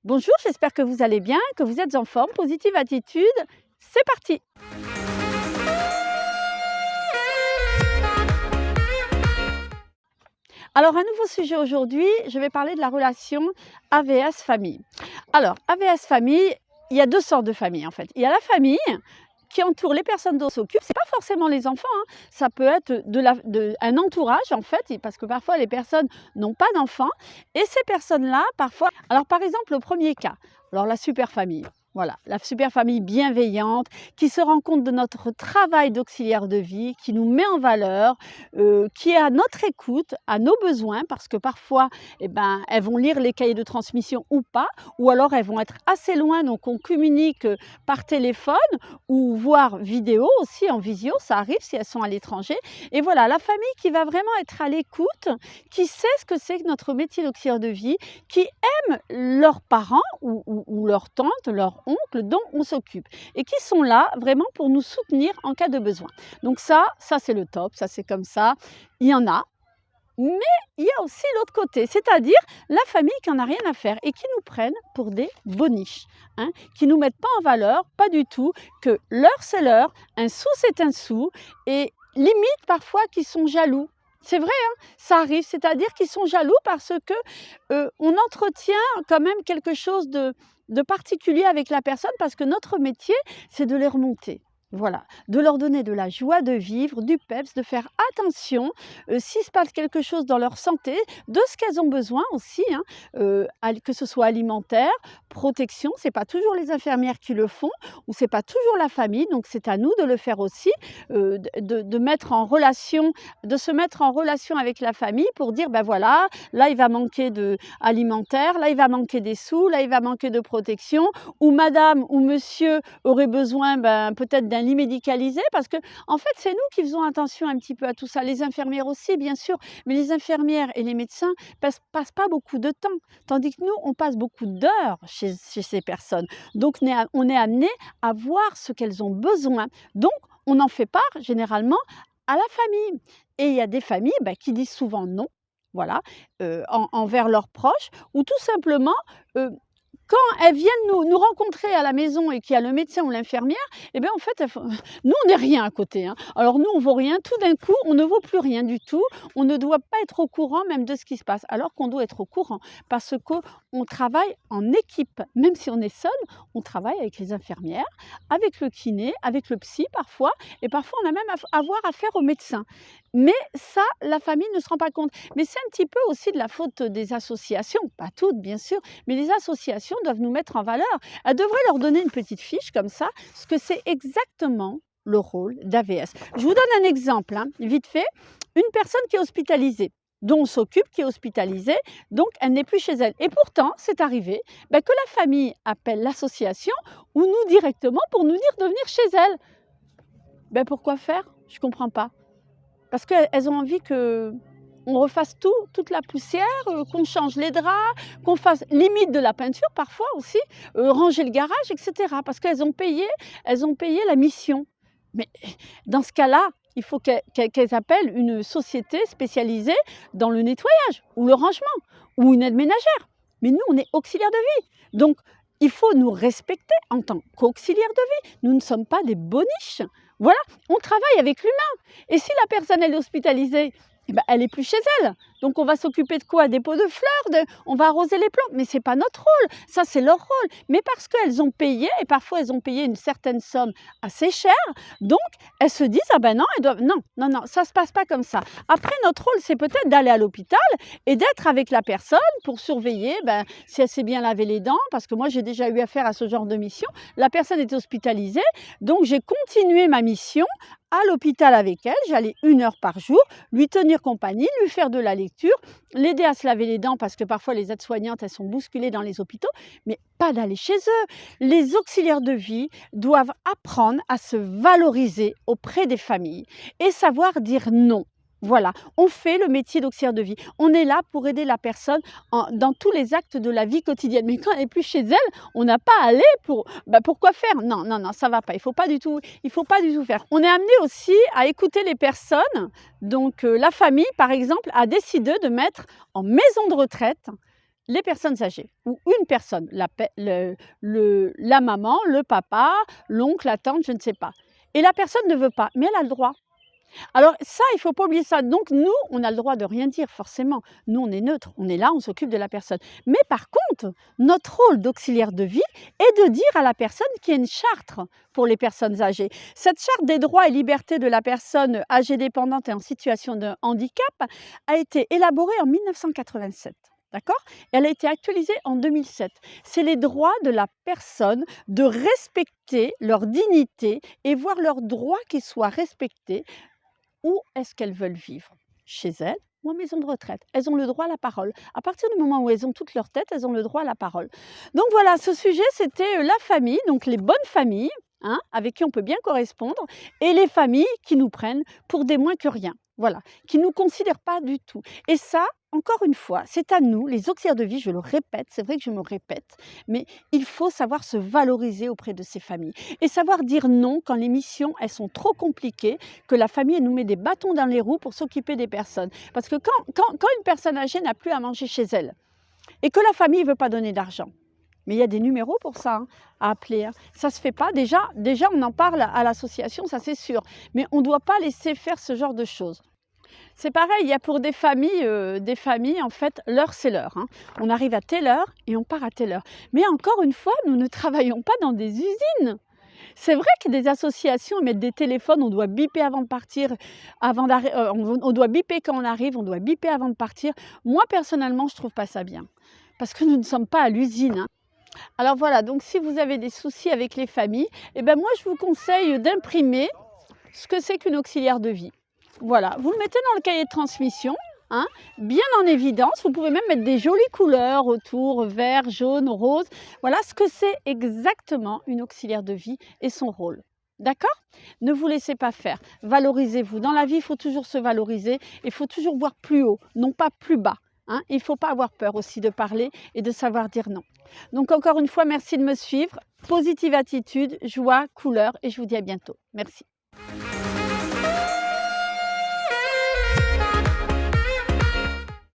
Bonjour, j'espère que vous allez bien, que vous êtes en forme. Positive attitude, c'est parti! Alors, un nouveau sujet aujourd'hui, je vais parler de la relation AVS famille. Alors, AVS famille, il y a deux sortes de familles en fait. Il y a la famille qui entoure les personnes dont on s'occupe, c'est pas forcément les enfants, hein. Ça peut être un entourage en fait, parce que parfois les personnes n'ont pas d'enfants, et ces personnes-là, parfois, alors par exemple le premier cas, alors la super famille. Voilà, la super famille bienveillante qui se rend compte de notre travail d'auxiliaire de vie, qui nous met en valeur, qui est à notre écoute, à nos besoins, parce que parfois, eh ben, elles vont lire les cahiers de transmission ou pas, ou alors elles vont être assez loin, donc on communique par téléphone ou voire vidéo aussi en visio, ça arrive si elles sont à l'étranger. Et voilà, la famille qui va vraiment être à l'écoute, qui sait ce que c'est que notre métier d'auxiliaire de vie, qui aime leurs parents ou leurs tantes, leurs oncles dont on s'occupe et qui sont là vraiment pour nous soutenir en cas de besoin. Donc ça c'est le top, ça c'est comme ça, il y en a. Mais il y a aussi l'autre côté, c'est-à-dire la famille qui n'en a rien à faire et qui nous prennent pour des boniches, hein, qui ne nous mettent pas en valeur, pas du tout, que l'heure c'est l'heure, un sou c'est un sou, et limite parfois qui sont jaloux. C'est vrai, hein, ça arrive, c'est-à-dire qu'ils sont jaloux parce que on entretient quand même quelque chose de particulier avec la personne, parce que notre métier, c'est de les remonter. Voilà, de leur donner de la joie de vivre, du peps, de faire attention s'il se passe quelque chose dans leur santé, de ce qu'elles ont besoin aussi, hein, que ce soit alimentaire, protection, c'est pas toujours les infirmières qui le font, ou c'est pas toujours la famille, donc c'est à nous de le faire aussi, de mettre en relation, de se mettre en relation avec la famille pour dire, ben voilà, là il va manquer de alimentaire, là il va manquer des sous, là il va manquer de protection, ou madame ou monsieur aurait besoin peut-être d'un lit médicalisé, parce que en fait c'est nous qui faisons attention un petit peu à tout ça, les infirmières aussi bien sûr, mais les infirmières et les médecins passent pas beaucoup de temps, tandis que nous on passe beaucoup d'heures chez ces personnes, donc on est amené à voir ce qu'elles ont besoin, donc on en fait part généralement à la famille. Et il y a des familles qui disent souvent non, voilà, envers leurs proches, ou tout simplement quand elles viennent nous rencontrer à la maison et qu'il y a le médecin ou l'infirmière, eh bien en fait, nous on n'est rien à côté, hein. Alors nous on vaut rien, tout d'un coup on ne vaut plus rien du tout, on ne doit pas être au courant même de ce qui se passe, alors qu'on doit être au courant, parce qu'on travaille en équipe. Même si on est seul, on travaille avec les infirmières, avec le kiné, avec le psy parfois, et parfois on a même avoir affaire au médecin. Mais ça, la famille ne se rend pas compte. Mais c'est un petit peu aussi de la faute des associations, pas toutes bien sûr, mais les associations doivent nous mettre en valeur. Elles devraient leur donner une petite fiche comme ça, ce que c'est exactement le rôle d'AVS. Je vous donne un exemple, hein, vite fait. Une personne qui est hospitalisée, dont on s'occupe, qui est hospitalisée, donc elle n'est plus chez elle. Et pourtant, c'est arrivé que la famille appelle l'association ou nous directement pour nous dire de venir chez elle. Pourquoi faire? Je ne comprends pas. Parce qu'elles ont envie qu'on refasse tout, toute la poussière, qu'on change les draps, qu'on fasse limite de la peinture parfois aussi, ranger le garage, etc. Parce qu'elles ont payé la mission. Mais dans ce cas-là, il faut qu'elles appellent une société spécialisée dans le nettoyage ou le rangement ou une aide ménagère. Mais nous, on est auxiliaires de vie. Donc, il faut nous respecter en tant qu'auxiliaires de vie. Nous ne sommes pas des boniches. Voilà, on travaille avec l'humain. Et si la personne elle est hospitalisée, elle n'est plus chez elle. Donc on va s'occuper de quoi? Des pots de fleurs, on va arroser les plantes. Mais ce n'est pas notre rôle, ça c'est leur rôle. Mais parce qu'elles ont payé, et parfois elles ont payé une certaine somme assez chère, donc elles se disent, ah ben non, elles doivent... Non, ça ne se passe pas comme ça. Après, notre rôle, c'est peut-être d'aller à l'hôpital et d'être avec la personne pour surveiller si elle s'est bien lavé les dents, parce que moi j'ai déjà eu affaire à ce genre de mission. La personne était hospitalisée, donc j'ai continué ma mission à l'hôpital avec elle, j'allais 1 heure par jour, lui tenir compagnie, lui faire de la lecture, l'aider à se laver les dents, parce que parfois les aides-soignantes, elles sont bousculées dans les hôpitaux, mais pas d'aller chez eux. Les auxiliaires de vie doivent apprendre à se valoriser auprès des familles et savoir dire non. Voilà, on fait le métier d'auxiliaire de vie. On est là pour aider la personne dans tous les actes de la vie quotidienne. Mais quand elle n'est plus chez elle, on n'a pas à aller pour... pourquoi faire? Non, ça ne va pas. Il ne faut pas du tout faire. On est amené aussi à écouter les personnes. Donc la famille, par exemple, a décidé de mettre en maison de retraite les personnes âgées ou une personne, la maman, le papa, l'oncle, la tante, je ne sais pas. Et la personne ne veut pas, mais elle a le droit. Alors ça, il ne faut pas oublier ça. Donc nous, on a le droit de rien dire forcément. Nous, on est neutre, on est là, on s'occupe de la personne. Mais par contre, notre rôle d'auxiliaire de vie est de dire à la personne qu'il y a une charte pour les personnes âgées. Cette charte des droits et libertés de la personne âgée dépendante et en situation de handicap a été élaborée en 1987. D'accord? Elle a été actualisée en 2007. C'est les droits de la personne de respecter leur dignité et voir leurs droits qui soient respectés. Où est-ce qu'elles veulent vivre? Chez elles ou en maison de retraite? Elles ont le droit à la parole. À partir du moment où elles ont toute leur tête, elles ont le droit à la parole. Donc voilà, ce sujet, c'était la famille, donc les bonnes familles, hein, avec qui on peut bien correspondre, et les familles qui nous prennent pour des moins que rien. Voilà, qui ne nous considèrent pas du tout. Et ça, encore une fois, c'est à nous, les auxiliaires de vie, je le répète, c'est vrai que je me répète, mais il faut savoir se valoriser auprès de ces familles et savoir dire non quand les missions, elles sont trop compliquées, que la famille elle nous met des bâtons dans les roues pour s'occuper des personnes. Parce que quand une personne âgée n'a plus à manger chez elle et que la famille ne veut pas donner d'argent, mais il y a des numéros pour ça, hein, à appeler. Hein. Ça ne se fait pas. Déjà, on en parle à l'association, ça c'est sûr. Mais on ne doit pas laisser faire ce genre de choses. C'est pareil, il y a pour des familles, en fait, l'heure c'est l'heure. Hein. On arrive à telle heure et on part à telle heure. Mais encore une fois, nous ne travaillons pas dans des usines. C'est vrai que des associations mettent des téléphones, on doit biper avant de partir, on doit biper quand on arrive, on doit biper avant de partir. Moi, personnellement, je ne trouve pas ça bien. Parce que nous ne sommes pas à l'usine. Hein. Alors voilà, donc si vous avez des soucis avec les familles, eh ben moi je vous conseille d'imprimer ce que c'est qu'une auxiliaire de vie. Voilà, vous le mettez dans le cahier de transmission, hein, bien en évidence. Vous pouvez même mettre des jolies couleurs autour, vert, jaune, rose. Voilà ce que c'est exactement une auxiliaire de vie et son rôle. D'accord? Ne vous laissez pas faire. Valorisez-vous. Dans la vie, il faut toujours se valoriser. Il faut toujours voir plus haut, non pas plus bas. Hein. Il ne faut pas avoir peur aussi de parler et de savoir dire non. Donc encore une fois, merci de me suivre. Positive attitude, joie, couleur et je vous dis à bientôt. Merci.